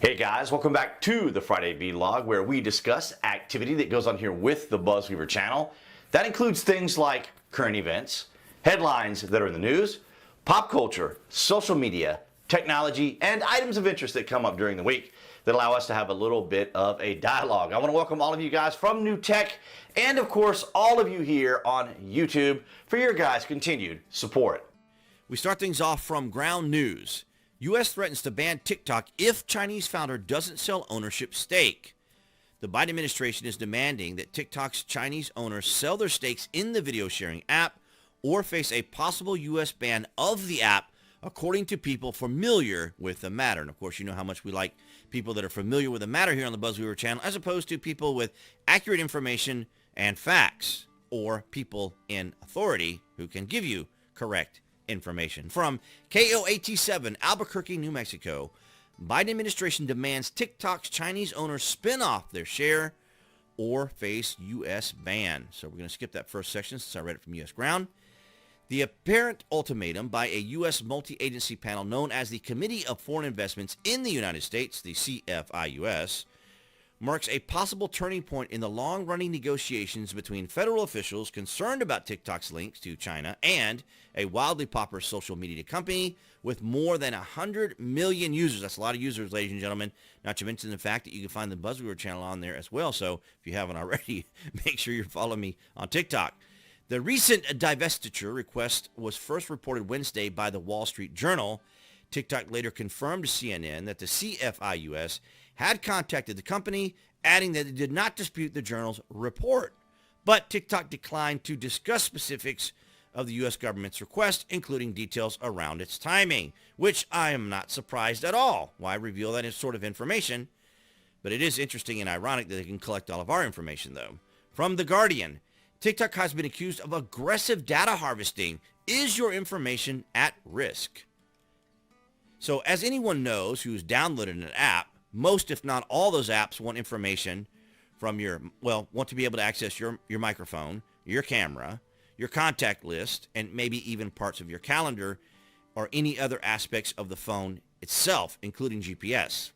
Hey guys, welcome back to the Friday Vlog, where we discuss activity that goes on here with the BuzWeaver channel. That includes things like current events, headlines that are in the news, pop culture, social media, technology, and items of interest that come up during the week that allow us to have a little bit of a dialogue. I want to welcome all of you guys from New Tech and of course all of you here on YouTube for your guys' continued support. We start things off from ground news. U.S. threatens to ban TikTok if Chinese founder doesn't sell ownership stake. The Biden administration is demanding that TikTok's Chinese owners sell their stakes in the video sharing app or face a possible U.S. ban of the app, according to people familiar with the matter. And of course, you know how much we like people that are familiar with the matter here on the BuzWeaver channel, as opposed to people with accurate information and facts, or people in authority who can give you correct information. From KOAT7, Albuquerque, New Mexico, Biden administration demands TikTok's Chinese owners spin off their share or face U.S. ban. So we're going to skip that first section since I read it from U.S. Ground. The apparent ultimatum by a U.S. multi-agency panel known as the Committee of Foreign Investments in the United States, the CFIUS, marks a possible turning point in the long-running negotiations between federal officials concerned about TikTok's links to China and a wildly popular social media company with more than 100 million users. That's a lot of users, ladies and gentlemen, not to mention the fact that you can find the BuzWeaver channel on there as well. So if you haven't already, make sure you're following me on TikTok. The recent divestiture request was first reported Wednesday by the Wall Street Journal. TikTok later confirmed to CNN that the CFIUS had contacted the company, adding that it did not dispute the journal's report. But TikTok declined to discuss specifics of the U.S. government's request, including details around its timing, which I am not surprised at all. Why reveal that sort of information? But it is interesting and ironic that they can collect all of our information, though. From The Guardian, TikTok has been accused of aggressive data harvesting. Is your information at risk? So as anyone knows who's downloaded an app, most, if not all those apps want information from want to be able to access your microphone, your camera, your contact list, and maybe even parts of your calendar or any other aspects of the phone itself, including GPS.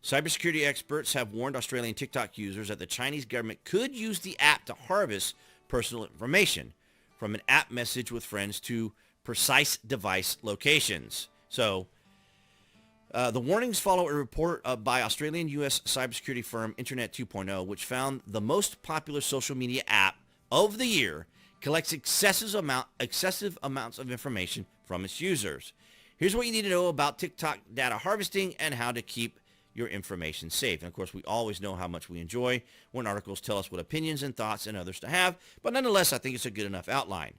Cybersecurity experts have warned Australian TikTok users that the Chinese government could use the app to harvest personal information, from an app message with friends to precise device locations. So the warnings follow a report by Australian-U.S. cybersecurity firm Internet 2.0, which found the most popular social media app of the year collects excessive amounts of information from its users. Here's what you need to know about TikTok data harvesting and how to keep your information safe. And of course, we always know how much we enjoy when articles tell us what opinions and thoughts and others to have, but nonetheless, I think it's a good enough outline.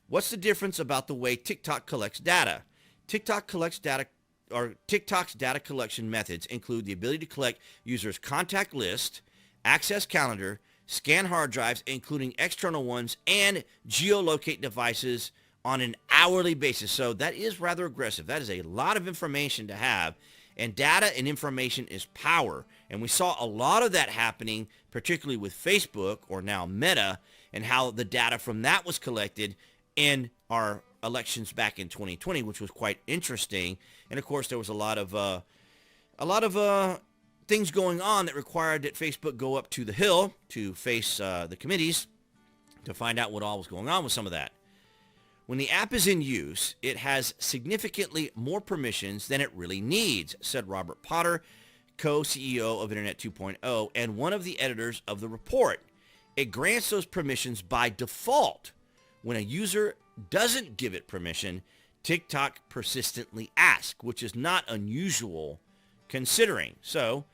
What's the difference about the way TikTok collects data? TikTok's data collection methods include the ability to collect users' contact list, access calendar, scan hard drives, including external ones, and geolocate devices on an hourly basis. So that is rather aggressive. That is a lot of information to have. And data and information is power. And we saw a lot of that happening, particularly with Facebook, or now Meta, and how the data from that was collected in our elections back in 2020, which was quite interesting. And of course, there was a lot of things going on that required that Facebook go up to the Hill to face the committees to find out what all was going on with some of that. When the app is in use, it has significantly more permissions than it really needs, said Robert Potter, co-CEO of Internet 2.0 and one of the editors of the report. It grants those permissions by default. When a user doesn't give it permission, TikTok persistently asks, which is not unusual considering. So,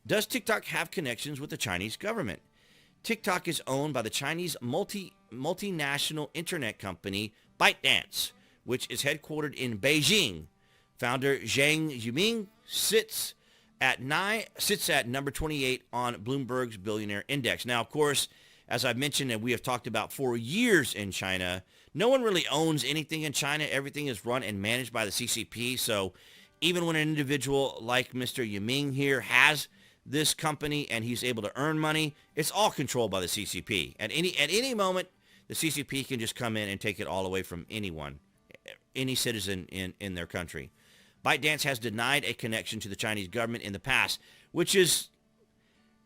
does TikTok have connections with the Chinese government? TikTok is owned by the Chinese multinational internet company ByteDance, which is headquartered in Beijing. Founder Zhang Yiming sits at number 28 on Bloomberg's Billionaire Index. Now, of course, as I've mentioned and we have talked about for years in China, no one really owns anything in China. Everything is run and managed by the CCP. So even when an individual like Mr. Yiming here has this company and he's able to earn money, it's all controlled by the CCP. At any moment, the CCP can just come in and take it all away from anyone, any citizen in their country. ByteDance has denied a connection to the Chinese government in the past, which is,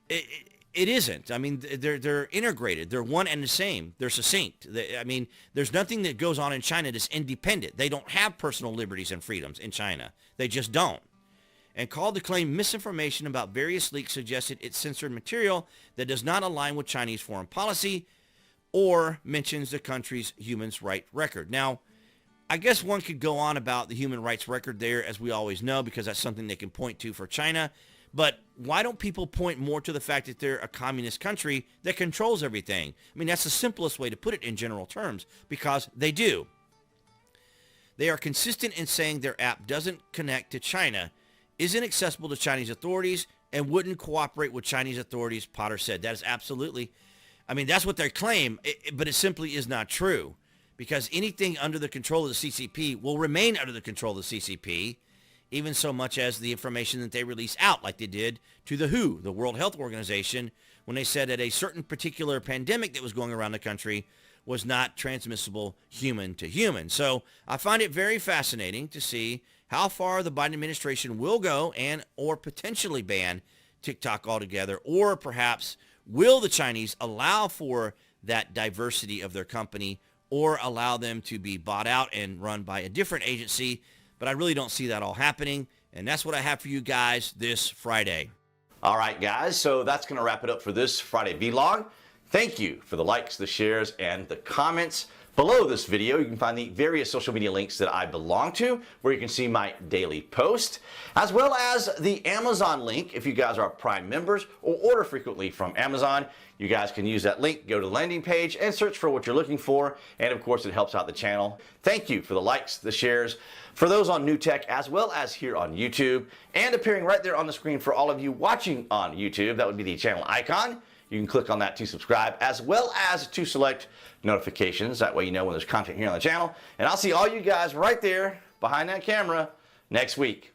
it isn't. I mean, they're integrated. They're one and the same. They're succinct. I mean, there's nothing that goes on in China that's independent. They don't have personal liberties and freedoms in China. They just don't. And called the claim misinformation about various leaks suggested it censored material that does not align with Chinese foreign policy or mentions the country's human rights record. Now, I guess one could go on about the human rights record there, as we always know, because that's something they can point to for China. But why don't people point more to the fact that they're a communist country that controls everything? I mean, that's the simplest way to put it in general terms, because they do. They are consistent in saying their app doesn't connect to China, isn't accessible to Chinese authorities, and wouldn't cooperate with Chinese authorities, Potter said. That is absolutely, I mean, that's what they claim, but it simply is not true, because anything under the control of the CCP will remain under the control of the CCP, even so much as the information that they release out, like they did to the WHO, the World Health Organization, when they said that a certain particular pandemic that was going around the country was not transmissible human to human. So I find it very fascinating to see how far the Biden administration will go and or potentially ban TikTok altogether, or perhaps will the Chinese allow for that diversity of their company or allow them to be bought out and run by a different agency. But I really don't see that all happening, and that's what I have for you guys this Friday. All right, guys, so that's going to wrap it up for this Friday vlog. Thank you for the likes, the shares, and the comments. Below this video, you can find the various social media links that I belong to, where you can see my daily post, as well as the Amazon link if you guys are Prime members or order frequently from Amazon. You guys can use that link, go to the landing page, and search for what you're looking for, and of course, it helps out the channel. Thank you for the likes, the shares, for those on New Tech, as well as here on YouTube, and appearing right there on the screen for all of you watching on YouTube. That would be the channel icon. You can click on that to subscribe, as well as to select notifications. That way you know when there's content here on the channel. And I'll see all you guys right there behind that camera next week.